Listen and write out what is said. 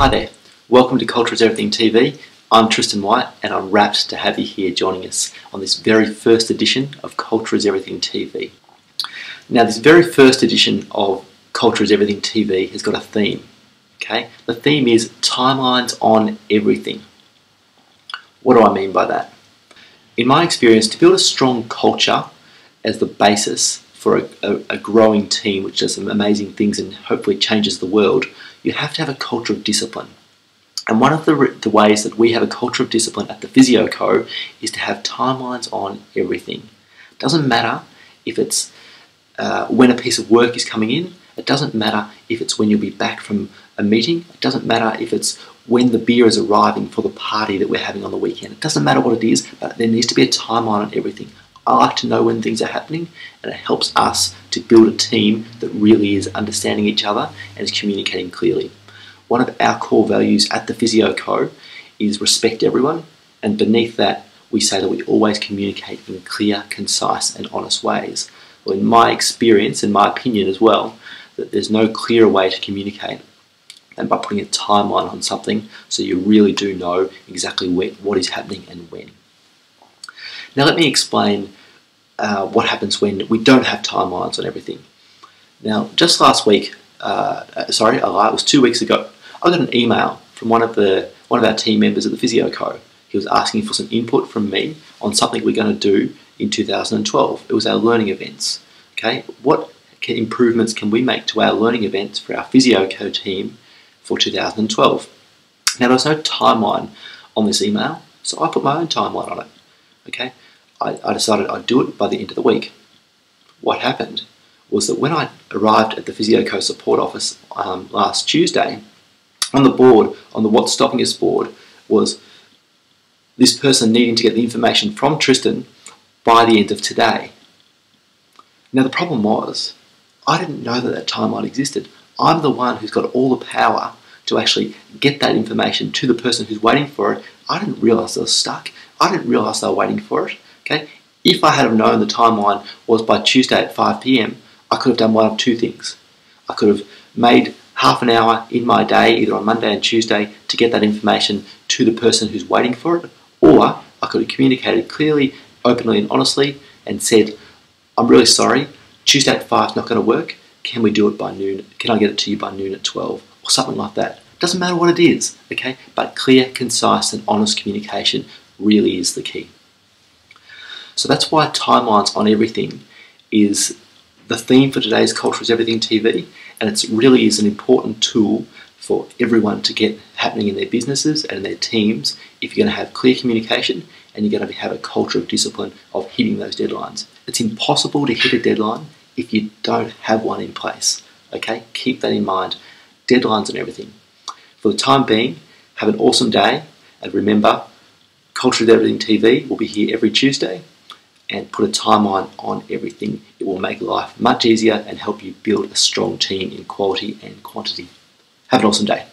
Hi there, welcome to Culture is Everything TV. I'm Tristan White and I'm rapt to have you here joining us on this very first edition of Culture is Everything TV. Now this very first edition of Culture is Everything TV has got a theme. Okay, the theme is timelines on everything. What do I mean by that? In my experience, to build a strong culture as the basis for a growing team which does some amazing things and hopefully changes the world, you have to have a culture of discipline. And one of the ways that we have a culture of discipline at the Physio Co is to have timelines on everything. It doesn't matter if it's when a piece of work is coming in. It doesn't matter if it's when you'll be back from a meeting. It doesn't matter if it's when the beer is arriving for the party that we're having on the weekend. It doesn't matter what it is, but there needs to be a timeline on everything. I like to know when things are happening, and it helps us to build a team that really is understanding each other and is communicating clearly. One of our core values at the Physio Co is respect everyone, and beneath that we say that we always communicate in clear, concise and honest ways. Well, in my experience, in my opinion as well, that there's no clearer way to communicate than by putting a timeline on something so you really do know exactly what is happening and when. Now let me explain what happens when we don't have timelines on everything. Now just last week, it was 2 weeks ago, I got an email from one of our team members at the Physio Co. He was asking for some input from me on something we're going to do in 2012. It was our learning events. Okay, what improvements can we make to our learning events for our Physio Co team for 2012? Now there was no timeline on this email, so I put my own timeline on it. Okay, I decided I'd do it by the end of the week. What happened was that when I arrived at the Physio Co support office last Tuesday, on the board, on the What's Stopping Us board, was this person needing to get the information from Tristan by the end of today. Now the problem was, I didn't know that timeline existed. I'm the one who's got all the power to actually get that information to the person who's waiting for it. I didn't realise they were stuck. I didn't realise they were waiting for it. Okay? If I had have known the timeline was by Tuesday at 5 PM, I could have done one of two things. I could have made half an hour in my day, either on Monday and Tuesday, to get that information to the person who's waiting for it, or I could have communicated clearly, openly and honestly and said, I'm really sorry, Tuesday at 5 is not going to work. Can we do it by noon? Can I get it to you by noon at 12? Or something like that. Doesn't matter what it is, okay? But clear, concise and honest communication really is the key. So that's why timelines on everything is the theme for today's Culture is Everything TV, and it really is an important tool for everyone to get happening in their businesses and in their teams if you're going to have clear communication and you're going to have a culture of discipline of hitting those deadlines. It's impossible to hit a deadline if you don't have one in place. Okay, keep that in mind. Deadlines and everything. For the time being, have an awesome day, and remember, Culture is Everything TV will be here every Tuesday, and put a timeline on everything. It will make life much easier and help you build a strong team in quality and quantity. Have an awesome day.